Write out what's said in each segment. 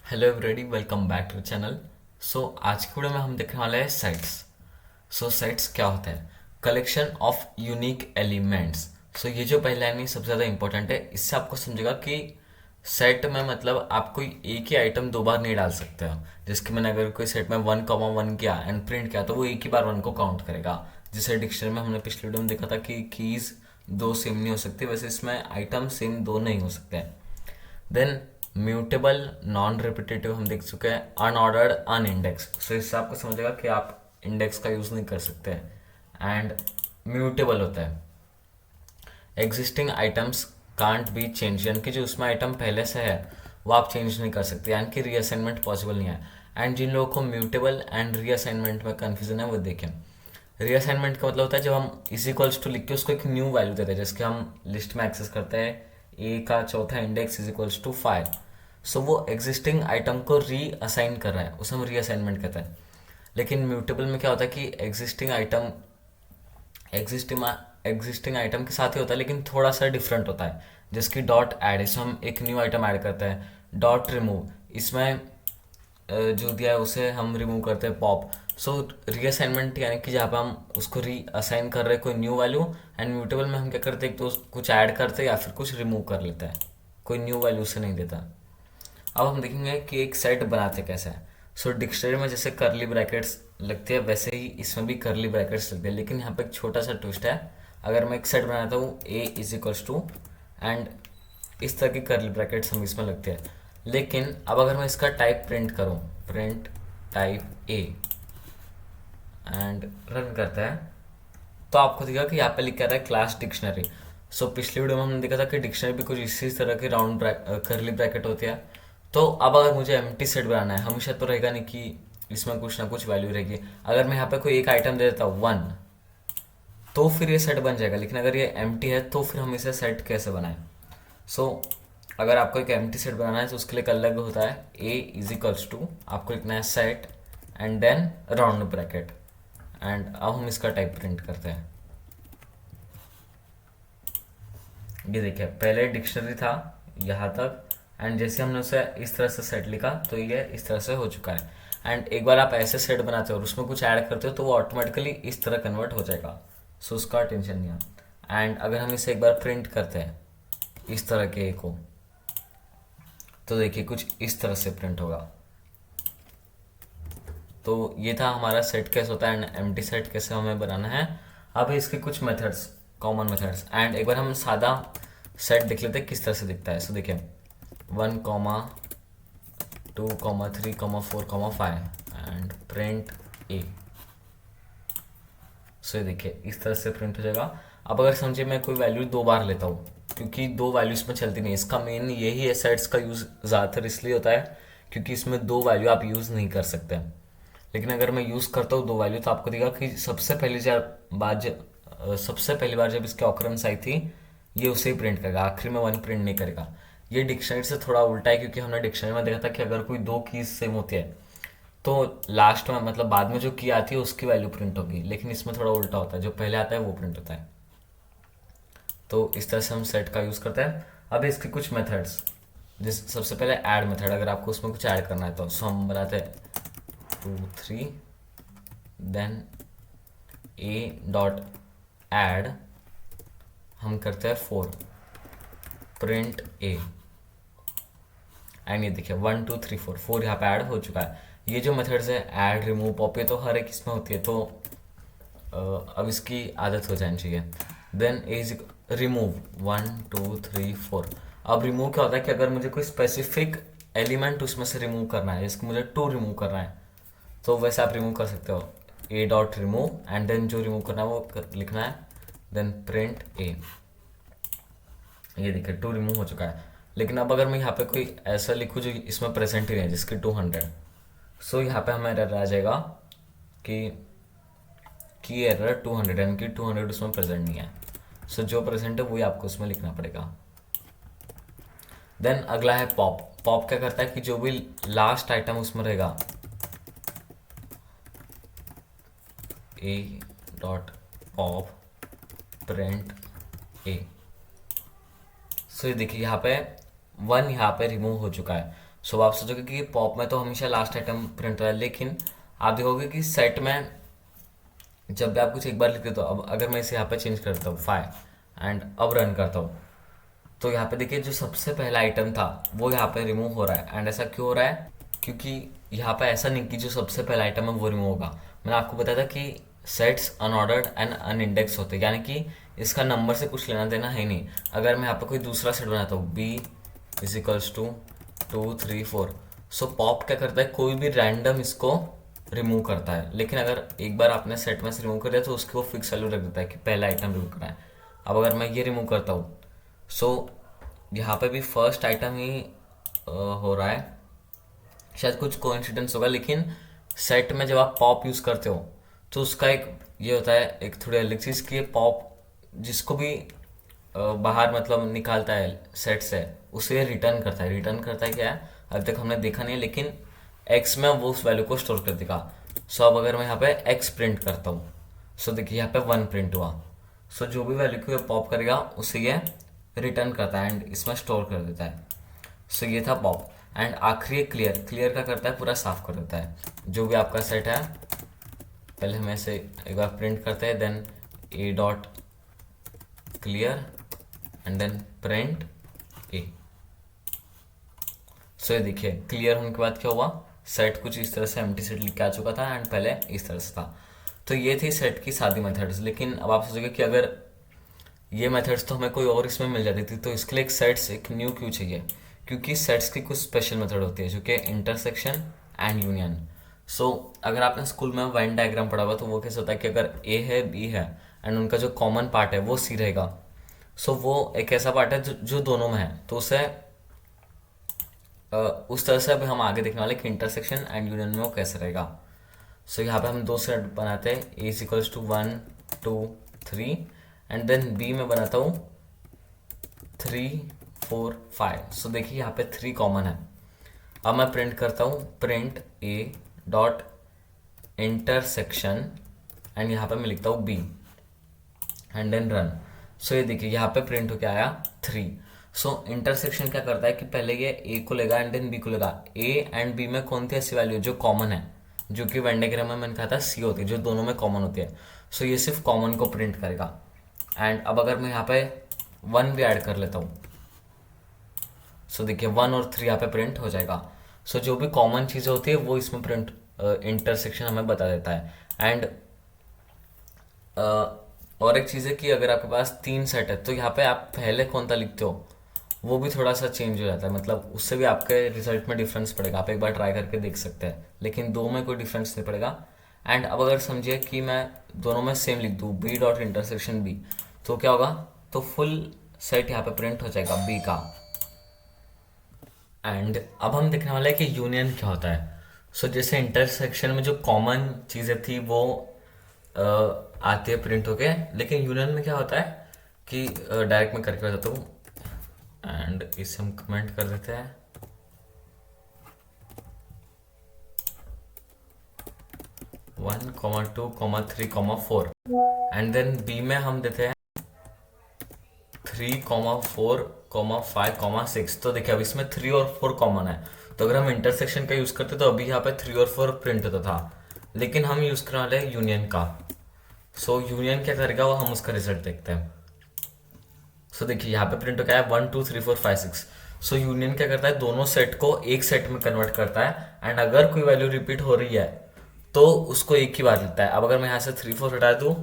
Hello everybody, welcome back to channel. आज की video में हम देखने वाले हैं सेट्स। सेट्स क्या होता है? Collection of unique elements. ये जो पहला लाइन है सबसे ज़्यादा इंपॉर्टेंट है। इससे आपको समझेगा कि सेट में मतलब आप कोई एक ही आइटम दो बार नहीं डाल सकते हो। जिसके मैंने अगर कोई सेट में 1,1 किया एंड प्रिंट किया तो वो एक ही बार 1 को काउंट करेगा। जैसे डिक्शनरी में हमने पिछले वीडियो में देखा था कि कीज दो सेम नहीं हो सकती, वैसे इसमें आइटम सेम दो नहीं हो सकते। देन म्यूटेबल नॉन रिपीटेटिव हम देख चुके हैं। अनऑर्डर्ड अनइंडेक्स, इससे आपको समझेगा कि आप इंडेक्स का यूज़ नहीं कर सकते। एंड म्यूटेबल होता है existing items can't be change, यानी कि जो उसमें आइटम पहले से है वो आप चेंज नहीं कर सकते, यानी कि रीअसाइनमेंट पॉसिबल नहीं है। एंड जिन लोगों को म्यूटेबल एंड रीअसाइनमेंट में कन्फ्यूजन है वो देखें। रीअसाइनमेंट का मतलब होता है जब हम इज इक्वल्स टू लिख के उसको एक न्यू वैल्यू देते हैं। जैसे हम लिस्ट में एक्सेस करते हैं ए का चौथा इंडेक्स इज इक्वल्स टू 5, वो एग्जिस्टिंग आइटम को री असाइन कर रहा है, उसे हम रीअसाइनमेंट कहते हैं। लेकिन म्यूटेबल में क्या होता है कि एग्जिस्टिंग एग्जिस्टिंग आइटम के साथ ही होता है लेकिन थोड़ा सा डिफरेंट होता है। जैसे कि डॉट ऐड, इसमें हम एक न्यू आइटम ऐड करते हैं। डॉट रिमूव, इसमें जो दिया है उसे हम रिमूव करते हैं पॉप। रीअसाइनमेंट यानी कि जहाँ पे हम उसको री असाइन कर रहे हैं कोई न्यू वैल्यू। एंड म्यूटेबल में हम क्या करते हैं, तो कुछ ऐड करते हैं या फिर कुछ रिमूव कर लेते हैं, कोई न्यू वैल्यू से नहीं देता। अब हम देखेंगे कि एक सेट बनाते कैसे हैं। डिक्शनरी में जैसे करली ब्रैकेट्स लगते हैं वैसे ही इसमें भी करली ब्रैकेट्स लगते हैं, लेकिन यहाँ पे एक छोटा सा ट्विस्ट है। अगर मैं एक सेट बनाता हूँ ए इज इक्वल्स टू एंड इस तरह की करली ब्रैकेट्स हम इसमें लगते हैं। लेकिन अब अगर मैं इसका टाइप प्रिंट करूँ, print type A and run करता है, तो आपको दिखा कि यहाँ पे लिखा रहा है क्लास डिक्शनरी। पिछली वीडियो में हमने देखा था कि डिक्शनरी भी कुछ इसी तरह की राउंड करली ब्रैकेट होती है। तो अब अगर मुझे एम्प्टी सेट बनाना है, हमेशा तो रहेगा नहीं कि इसमें कुछ ना कुछ वैल्यू रहेगी। अगर मैं यहाँ पे कोई एक आइटम दे देता हूँ 1, तो फिर ये सेट बन जाएगा। लेकिन अगर ये एम्प्टी है तो फिर हम इसे सेट कैसे बनाएं? सो अगर आपको एक एम्प्टी सेट बनाना है तो उसके लिए एक अलग होता है। ए इज इक्वल्स टू आपको लिखना है set and then round bracket. And अब हम इसका टाइप प्रिंट करते हैं। ये देखिए पहले डिक्शनरी था यहाँ तक, एंड जैसे हमने उसे इस तरह से सेट लिखा तो ये इस तरह से हो चुका है। एंड एक बार आप ऐसे सेट बनाते हो और उसमें कुछ ऐड करते हो तो वो ऑटोमेटिकली इस तरह कन्वर्ट हो जाएगा। उसका टेंशन नहीं है। एंड अगर हम इसे एक बार प्रिंट करते हैं इस तरह के ए को, तो देखिए कुछ इस तरह से प्रिंट होगा। तो ये था हमारा सेट कैसे होता है एंड एम्प्टी सेट कैसे हमें बनाना है। अब इसके कुछ मेथड्स, कॉमन मेथड्स। एंड एक बार हम सादा सेट देख लेते हैं किस तरह से दिखता है। देखिए 1,2,3,4,5 एंड प्रिंट ए। ये देखिए इस तरह से प्रिंट हो जाएगा। अब अगर समझिए मैं कोई वैल्यू दो बार लेता हूँ, क्योंकि दो वैल्यूज में चलती नहीं, इसका मेन यही है, सेट्स का यूज़ ज़्यादातर इसलिए होता है क्योंकि इसमें दो वैल्यू आप यूज़ नहीं कर सकते। लेकिन अगर मैं यूज़ करता हूँ दो वैल्यू, तो आपको दिखा कि सबसे पहली बार जब इसकी ऑकरेंस आई थी ये उसे ही प्रिंट करेगा, आखिरी में 1 प्रिंट नहीं करेगा। ये डिक्शनरी से थोड़ा उल्टा है, क्योंकि हमने डिक्शनरी में देखा था कि अगर कोई दो कीज सेम होती है तो लास्ट में मतलब बाद में जो की आती है उसकी वैल्यू प्रिंट होगी। लेकिन इसमें थोड़ा उल्टा होता है, जो पहले आता है वो प्रिंट होता है। तो इस तरह से हम सेट का यूज़ करते हैं। अब इसके कुछ मेथड्स, जिस सबसे पहले ऐड मेथड, अगर आपको उसमें कुछ ऐड करना है तो हम बनाते हैं 2 3 देन ए डॉट ऐड, हम करते हैं 4 प्रिंट ए। एंड ये देखिए 1 2 3 4 4 यहाँ पे ऐड हो चुका है। ये जो मेथड्स है ऐड रिमूव पॉप, ये तो हर एक इसमें होती है, तो अब इसकी आदत हो जानी चाहिए। Then is remove 1 2 3 4। अब रिमूव क्या होता है कि अगर मुझे कोई स्पेसिफिक एलिमेंट उसमें से रिमूव करना है, जैसे मुझे 2 रिमूव करना है, तो वैसे आप रिमूव कर सकते हो। A dot remove and then जो रिमूव करना है वो लिखना है, देन प्रिंट ए। ये देखिए 2 रिमूव हो चुका है। लेकिन अब अगर मैं यहाँ पे कोई ऐसा लिखूँ जो इसमें प्रेजेंट ही नहीं है, जिसकी 200, यहाँ पे हमें एरर आ जाएगा कि एरर 200, यानी कि 200 उसमें प्रेजेंट नहीं है। जो प्रेजेंट है वही आपको उसमें लिखना पड़ेगा। देन अगला है पॉप। पॉप क्या करता है कि जो भी लास्ट आइटम उसमें रहेगा, ए डॉट पॉप प्रिंट ए। ये देखिए यहाँ पे 1 यहाँ पे रिमूव हो चुका है। सो आप सोचोगे कि पॉप में तो हमेशा लास्ट आइटम प्रिंट होता है, लेकिन आप देखोगे कि सेट में जब भी आप कुछ एक बार लिख देते हो, अब अगर मैं इसे यहाँ पे चेंज करता हूँ 5 एंड अब रन करता हूँ, तो यहाँ पे देखिए जो सबसे पहला आइटम था वो यहाँ पे रिमूव हो रहा है। एंड ऐसा क्यों हो रहा है? क्योंकि यहाँ पे ऐसा नहीं कि जो सबसे पहला आइटम है वो रिमूव होगा। मैंने आपको बताया था कि सेट्स अनऑर्डर्ड एंड अनइंडेक्स होते हैं, यानी कि इसका नंबर से कुछ लेना देना है नहीं। अगर मैं यहाँ पे कोई दूसरा सेट बनाता हूँ b is equals to 2 3 4, so pop क्या करता है, कोई भी रैंडम इसको रिमूव करता है। लेकिन अगर एक बार आपने सेट में से रिमूव कर दिया तो उसकी वो फिक्स वैल्यू रख देता है कि पहला आइटम रिमूव करना है। अब अगर मैं ये रिमूव करता हूँ, सो यहाँ पे भी फर्स्ट आइटम ही हो रहा है। शायद कुछ कोइंसिडेंस होगा, लेकिन सेट में जब आप पॉप यूज़ करते हो तो उसका एक ये होता है, एक थोड़ी अलग चीज़ कि ये पॉप जिसको भी बाहर मतलब निकालता है सेट से, उसे ये रिटर्न करता है। रिटर्न करता है क्या है अभी तक हमने देखा नहीं है, लेकिन एक्स में वो उस वैल्यू को स्टोर कर देगा। सो अब अगर मैं यहाँ पे एक्स प्रिंट करता हूँ, सो देखिए यहाँ पे 1 प्रिंट हुआ। सो जो भी वैल्यू को ये पॉप करेगा उसे ये रिटर्न करता है एंड इसमें स्टोर कर देता है। सो ये था पॉप। एंड आखिरी क्लियर। क्लियर का करता है पूरा साफ कर देता है जो भी आपका सेट है। पहले हम ऐसे एक बार प्रिंट करते हैं, then A dot clear and then print A. So ये देखिए क्लियर होने के बाद क्या हुआ, सेट कुछ इस तरह से एम्प्टी सेट लिख के आ चुका था एंड पहले इस तरह से था। तो ये थी सेट की सादी मेथड्स। लेकिन अब आप सोचोगे कि अगर ये मेथड्स तो हमें कोई और इसमें मिल जाती थी, तो इसके लिए एक सेट्स एक न्यू क्यों चाहिए? क्योंकि सेट्स की कुछ स्पेशल मेथड होती है जो कि इंटरसेक्शन एंड यूनियन। सो अगर आपने स्कूल में वेन डायग्राम पढ़ा हुआ तो वो कैसे होता है कि अगर ए है बी है एंड उनका जो कॉमन पार्ट है वो सी रहेगा, सो वो एक ऐसा पार्ट है जो दोनों में है, तो उसे उस तरह से अभी हम आगे देखने वाले कि इंटरसेक्शन एंड यूनियन में वो कैसे रहेगा। सो यहाँ पे हम दो सेट बनाते हैं, A is equals to 1 2 3 and then B में बनाता हूँ 3 4 5। सो देखिए यहाँ पे 3 कॉमन है। अब मैं प्रिंट करता हूँ print A dot intersection and यहाँ पे मैं लिखता हूँ बी एंड देन रन। सो ये देखिए यहाँ पे प्रिंट होके आया 3। सो इंटरसेक्शन क्या करता है कि पहले ये ए को लेगा एंड देन बी को लेगा। ए एंड बी में कौन सी ऐसी वैल्यू जो कॉमन है, जो कि वेन डायग्राम में मैंने कहा था सी होती है, जो दोनों में कॉमन होती है। सो ये सिर्फ कॉमन को प्रिंट करेगा। एंड अब अगर मैं यहाँ पे 1 भी ऐड कर लेता हूँ, सो देखिए 1 और 3 यहाँ पे प्रिंट हो जाएगा। सो जो भी कॉमन चीज़ें होती है वो इसमें प्रिंट इंटरसेक्शन हमें बता देता है। एंड और एक चीज़ है कि अगर आपके पास 3 सेट है तो यहाँ पे आप पहले कौन सा लिखते हो वो भी थोड़ा सा चेंज हो जाता है, मतलब उससे भी आपके रिजल्ट में डिफरेंस पड़ेगा। आप एक बार ट्राई करके देख सकते हैं, लेकिन दो में कोई डिफरेंस नहीं पड़ेगा। एंड अब अगर समझिए कि मैं दोनों में सेम लिख दूँ बी डॉट इंटरसेक्शन बी, तो क्या होगा, तो फुल सेट यहाँ पे प्रिंट हो जाएगा बी का। एंड अब हम देखने वाले हैं कि यूनियन क्या होता है। सो जैसे इंटरसेक्शन में जो कॉमन चीज़ें थी वो आती है प्रिंट होके, लेकिन यूनियन में क्या होता है कि डायरेक्ट में करके बताता हूँ एंड इसे हम कमेंट कर देते हैं। 1 2 3 4 एंड देन बी में हम देते हैं 3 4 5 6। तो देखिए अब इसमें 3 और 4 कॉमन है, तो अगर हम इंटरसेक्शन का यूज करते तो अभी यहाँ पे 3 और 4 प्रिंट होता था, लेकिन हम यूज करने वाले हैं यूनियन का। सो यूनियन क्या करेगा वो हम उसका रिजल्ट देखते हैं। सो देखिए यहाँ पे प्रिंट हो गया है 1 2 3 4 5 6। सो यूनियन क्या करता है, दोनों सेट को एक सेट में कन्वर्ट करता है एंड अगर कोई वैल्यू रिपीट हो रही है तो उसको एक ही बार लेता है। अब अगर मैं यहाँ से 3 4 हटा दूँ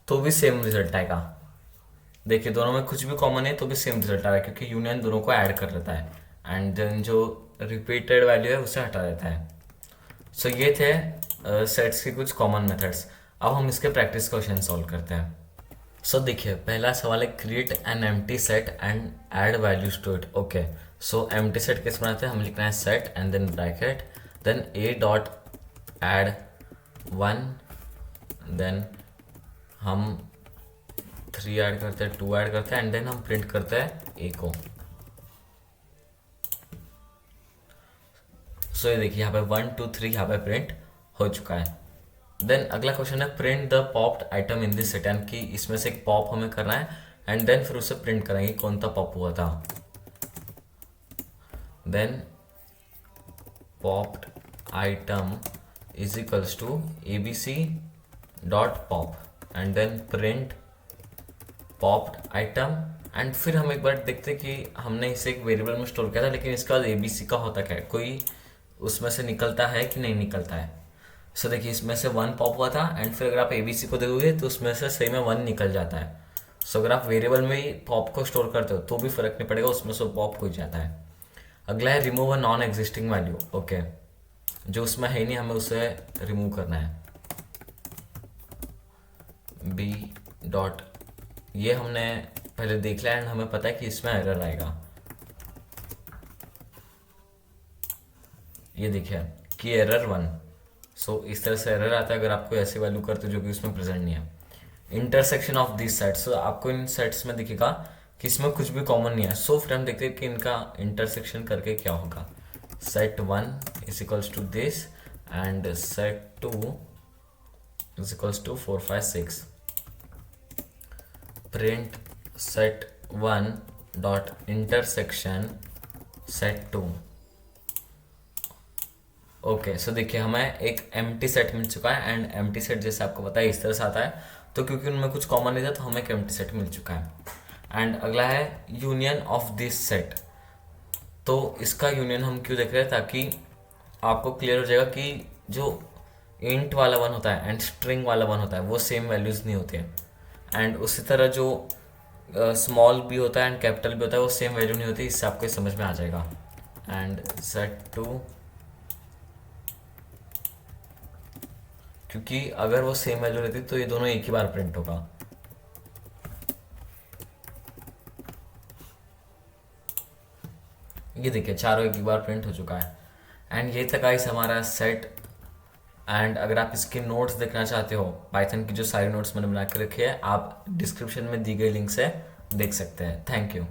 तो भी सेम रिजल्ट आएगा। देखिए दोनों में कुछ भी कॉमन है तो भी सेम रिजल्ट आ रहा है, क्योंकि यूनियन दोनों को ऐड कर लेता है एंड देन जो रिपीटेड वैल्यू है उसे हटा देता है। सो ये थे सेट्स के कुछ कॉमन मेथड्स। अब हम इसके प्रैक्टिस क्वेश्चन सॉल्व करते हैं। सो देखिए पहला सवाल है create an empty set and add values to it. Okay, so empty set कैसे बनाते हैं, हम लिखना है set and then bracket then A dot add 1, then हम 3 ऐड करते हैं, 2 ऐड करते हैं एंड देन हम प्रिंट करते हैं ए को। सो ये देखिए यहाँ पे 1 2 3 यहाँ पे प्रिंट हो चुका है। देन अगला क्वेश्चन है print the popped item in this set, यानी कि इसमें से एक पॉप हमें करना है एंड देन फिर उसे प्रिंट करेंगे कौन सा पॉप हुआ था। Then popped item is equals to abc dot pop and then print popped item. And फिर हम एक बार देखते कि हमने इसे एक वेरिएबल में स्टोर किया था, लेकिन इसका abc का होता क्या है, कोई उसमें से निकलता है कि नहीं निकलता है। सो देखिए इसमें से 1 पॉप हुआ था एंड फिर अगर आप abc को देखोगे तो उसमें से सही में 1 निकल जाता है। सो अगर आप वेरिएबल में ही पॉप को स्टोर करते हो तो भी फर्क नहीं पड़ेगा, उसमें से पॉप हो जाता है। अगला है remove a non existing value. Okay, जो उसमें है नहीं हमें उसे रिमूव करना है। बी डॉट, ये हमने पहले देख लिया एंड हमें पता है कि इसमें एरर आएगा। ये देखिए कि एरर 1। सो इस तरह से एरर आता है अगर आपको ऐसी वैल्यू करते हो जो कि उसमें प्रेजेंट नहीं है। इंटरसेक्शन ऑफ दिस सेट्स, सो आपको इन सेट्स में दिखेगा कि इसमें कुछ भी कॉमन नहीं है। सो फिर हम देखते हैं कि इनका इंटरसेक्शन करके क्या होगा। Set 1 is equals to this and set 2 is equals to 4 5 6। Print set 1 dot intersection set 2। Okay, so देखिए हमें एक एम्प्टी सेट मिल चुका है एंड एम्प्टी सेट जैसे आपको पता है इस तरह से आता है, तो क्योंकि उनमें कुछ कॉमन नहीं था तो हमें एक एम्प्टी सेट मिल चुका है। एंड अगला है यूनियन ऑफ दिस सेट। तो इसका यूनियन हम क्यों देख रहे हैं, ताकि आपको क्लियर हो जाएगा कि जो इंट वाला वन होता है एंड स्ट्रिंग वाला वन होता है वो सेम वैल्यूज़ नहीं होते हैं। एंड उसी तरह जो स्मॉल भी होता है एंड कैपिटल भी होता है वो सेम वैल्यू नहीं होती, इससे आपको समझ में आ जाएगा। एंड सेट 2, क्योंकि अगर वो सेम वैल्यू रहती तो ये दोनों एक ही बार प्रिंट होगा। ये देखिए चारों एक ही बार प्रिंट हो चुका है। एंड ये तक गाइस हमारा सेट। एंड अगर आप इसके नोट्स देखना चाहते हो, पाइथन की जो सारी नोट्स मैंने बना के रखी है, आप डिस्क्रिप्शन में दी गई लिंक से देख सकते हैं। Thank you.